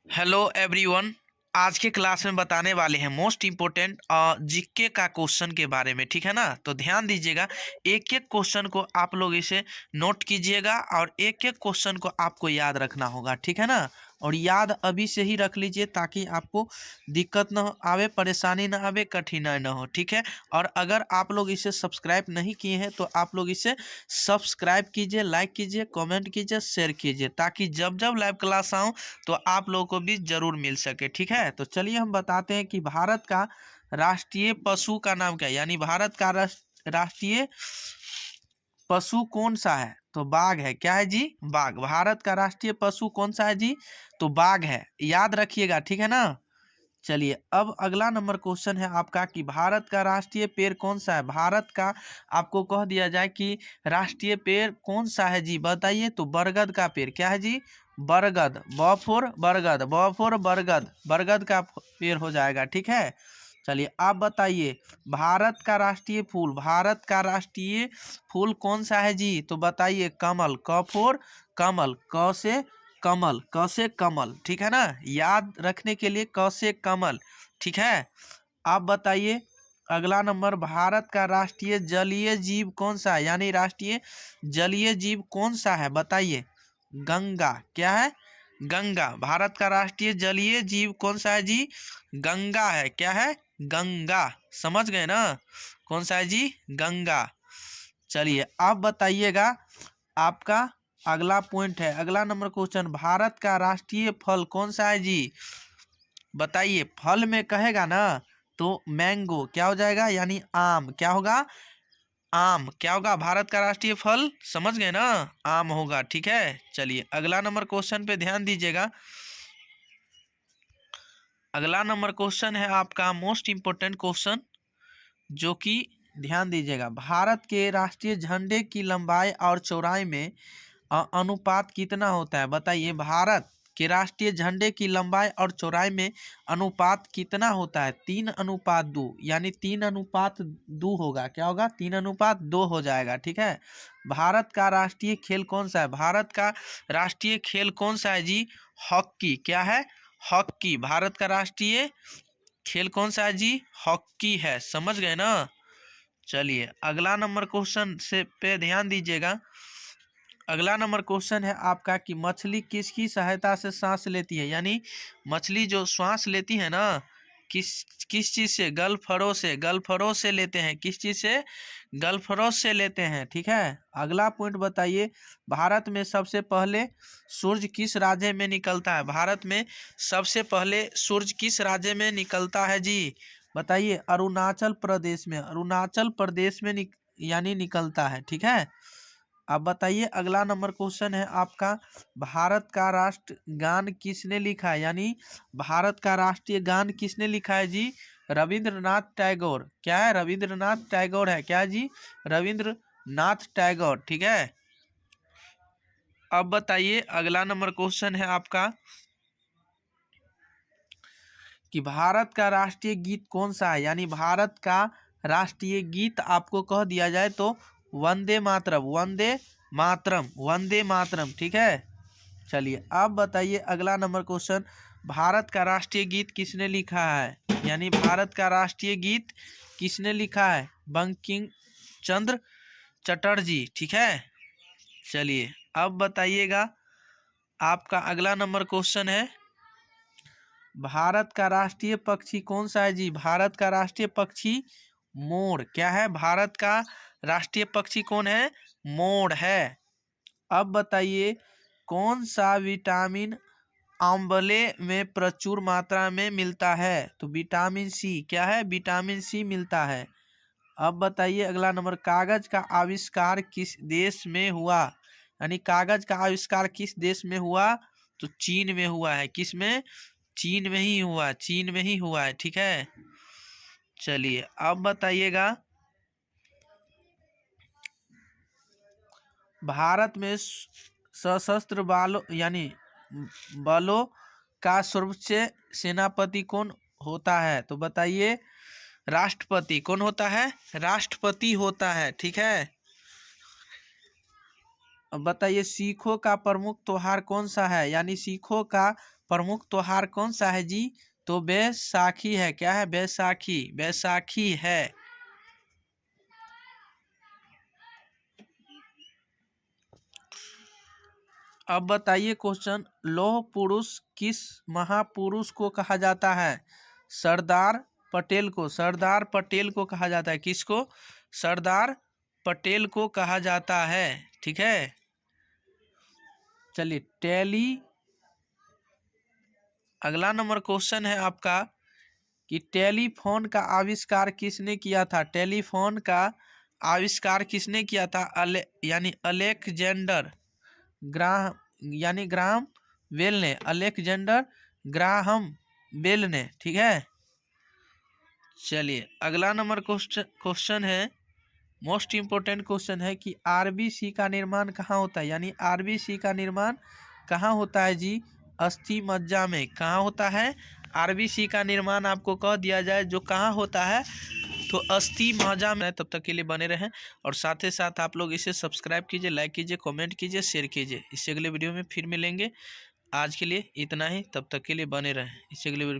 Hello everyone. आज के class में बताने वाले हैं मोस्ट इम्पोर्टेंट जीके का क्वेश्चन के बारे में। ठीक है ना, तो ध्यान दीजिएगा। एक एक क्वेश्चन को आप लोग इसे नोट कीजिएगा और एक एक क्वेश्चन को आपको याद रखना होगा। ठीक है ना, और याद अभी से ही रख लीजिए ताकि आपको दिक्कत ना आवे, परेशानी ना आवे, कठिनाई ना हो। ठीक है, और अगर आप लोग इसे सब्सक्राइब नहीं किए हैं तो आप लोग इसे सब्सक्राइब कीजिए, लाइक कीजिए, कमेंट कीजिए, शेयर कीजिए ताकि जब जब लाइव क्लास आऊँ तो आप लोगों को भी जरूर मिल सके। ठीक है, तो चलिए हम बताते हैं कि भारत का राष्ट्रीय पशु का नाम क्या है, यानी भारत का राष्ट्रीय पशु कौन सा है। तो बाघ है। क्या है जी? बाघ। भारत का राष्ट्रीय पशु कौन सा है जी? तो बाघ है, याद रखिएगा। ठीक है ना। चलिए अब अगला नंबर क्वेश्चन है आपका कि भारत का राष्ट्रीय पेड़ कौन सा है। भारत का आपको कह दिया जाए कि राष्ट्रीय पेड़ कौन सा है जी, बताइए। तो बरगद का पेड़। क्या है जी? बरगद। बफोर बरगद, बफोर बरगद, बरगद का पेड़ हो जाएगा। ठीक है, चलिए आप बताइए भारत का राष्ट्रीय फूल, भारत का राष्ट्रीय फूल कौन सा है जी? तो बताइए कमल। कफोर कमल, क से कमल, क से कमल। ठीक है ना, याद रखने के लिए क से कमल। ठीक है, आप बताइए अगला नंबर, भारत का राष्ट्रीय जलीय जीव कौन सा है, यानी राष्ट्रीय जलीय जीव कौन सा है, बताइए। गंगा। क्या है? गंगा। भारत का राष्ट्रीय जलीय जीव कौन सा है जी? गंगा है। क्या है? गंगा। समझ गए ना, कौन सा है जी? गंगा। चलिए आप बताइएगा, आपका अगला पॉइंट है, अगला नंबर क्वेश्चन, भारत का राष्ट्रीय फल कौन सा है जी? बताइए। फल में कहेगा ना तो मैंगो। क्या हो जाएगा? यानी आम। क्या होगा? आम। क्या होगा भारत का राष्ट्रीय फल? समझ गए ना, आम होगा। ठीक है, चलिए अगला नंबर क्वेश्चन पे ध्यान दीजिएगा। अगला नंबर क्वेश्चन है आपका मोस्ट इंपोर्टेंट क्वेश्चन, जो कि ध्यान दीजिएगा, भारत के राष्ट्रीय झंडे की लंबाई और चौड़ाई में अनुपात कितना होता है, बताइए। भारत के राष्ट्रीय झंडे की लंबाई और चौड़ाई में अनुपात कितना होता है? 3:2, यानी 3:2 होगा। क्या होगा? 3:2 हो जाएगा। ठीक है, भारत का राष्ट्रीय खेल कौन सा है? भारत का राष्ट्रीय खेल कौन सा है जी? हॉकी। क्या है? हॉकी। भारत का राष्ट्रीय खेल कौन सा है जी? हॉकी है। समझ गए ना। चलिए अगला नंबर क्वेश्चन से पे ध्यान दीजिएगा। अगला नंबर क्वेश्चन है आपका कि मछली किसकी सहायता से सांस लेती है, यानी मछली जो श्वास लेती है ना, किस किस चीज से? गलफड़ों से। गलफड़ों से लेते हैं। किस चीज से? गलफड़ों से लेते हैं। ठीक है, अगला पॉइंट बताइए, भारत में सबसे पहले सूरज किस राज्य में निकलता है? भारत में सबसे पहले सूरज किस राज्य में निकलता है जी? बताइए। अरुणाचल प्रदेश में। अरुणाचल प्रदेश में यानी निकलता है। ठीक है, अब बताइए अगला नंबर क्वेश्चन है आपका, भारत का राष्ट्र गान किसने लिखा है, यानी भारत का राष्ट्रीय गान किसने लिखा है जी? रविंद्रनाथ टैगोर। क्या है? रविंद्रनाथ टैगोर है। क्या है जी? रविंद्रनाथ टैगोर। ठीक है, अब बताइए अगला नंबर क्वेश्चन है आपका कि भारत का राष्ट्रीय गीत कौन सा है, यानी भारत का राष्ट्रीय गीत आपको कह दिया जाए तो वंदे मातरम। वंदे मातरम, वंदे मातरम। ठीक है, चलिए आप बताइए अगला नंबर क्वेश्चन, भारत का राष्ट्रीय गीत किसने लिखा है, यानी भारत का राष्ट्रीय गीत किसने लिखा है? बंकिम चंद्र चटर्जी। ठीक है, चलिए अब बताइएगा, आपका अगला नंबर क्वेश्चन है, भारत का राष्ट्रीय पक्षी कौन सा है जी? भारत का राष्ट्रीय पक्षी मोर। क्या है? भारत का राष्ट्रीय पक्षी कौन है? मोर है। अब बताइए कौन सा विटामिन आंवले में प्रचुर मात्रा में मिलता है? तो विटामिन सी। क्या है? विटामिन सी मिलता है। अब बताइए अगला नंबर, कागज का आविष्कार किस देश में हुआ, यानी कागज का आविष्कार किस देश में हुआ? तो चीन में हुआ है। किस में? चीन में ही हुआ, चीन में ही हुआ है। ठीक है, चलिए अब बताइएगा, भारत में सशस्त्र बलों यानी बलों का सर्वोच्च सेनापति कौन होता है? तो बताइए। राष्ट्रपति। कौन होता है? राष्ट्रपति होता है। ठीक है, अब बताइए सिखों का प्रमुख त्योहार कौन सा है, यानी सिखों का प्रमुख त्योहार कौन सा है जी? तो बैसाखी है। क्या है? बैसाखी, बैसाखी है। अब बताइए क्वेश्चन, लौह पुरुष किस महापुरुष को कहा जाता है? सरदार पटेल को, सरदार पटेल को कहा जाता है। किसको? सरदार पटेल को कहा जाता है। ठीक है, चलिए अगला नंबर क्वेश्चन है आपका कि टेलीफोन का आविष्कार किसने किया था? टेलीफोन का आविष्कार किसने किया था? यानी अलेक्जेंडर ग्राहम बेल ने, अलेक्जेंडर ग्राहम बेल ने। ठीक है, चलिए अगला नंबर क्वेश्चन है, मोस्ट इम्पोर्टेंट क्वेश्चन है कि आरबीसी का निर्माण कहाँ होता है? यानी आरबीसी का निर्माण कहाँ होता है जी? अस्थि मज्जा में। कहाँ होता है? आरबीसी का निर्माण आपको कह दिया जाए जो कहाँ होता है, तो अस्थि मज्जा में। तब तक के लिए बने रहें और साथ ही साथ आप लोग इसे सब्सक्राइब कीजिए, लाइक कीजिए, कमेंट कीजिए, शेयर कीजिए। इससे अगले वीडियो में फिर मिलेंगे। आज के लिए इतना ही, तब तक के लिए बने रहें। इससे अगले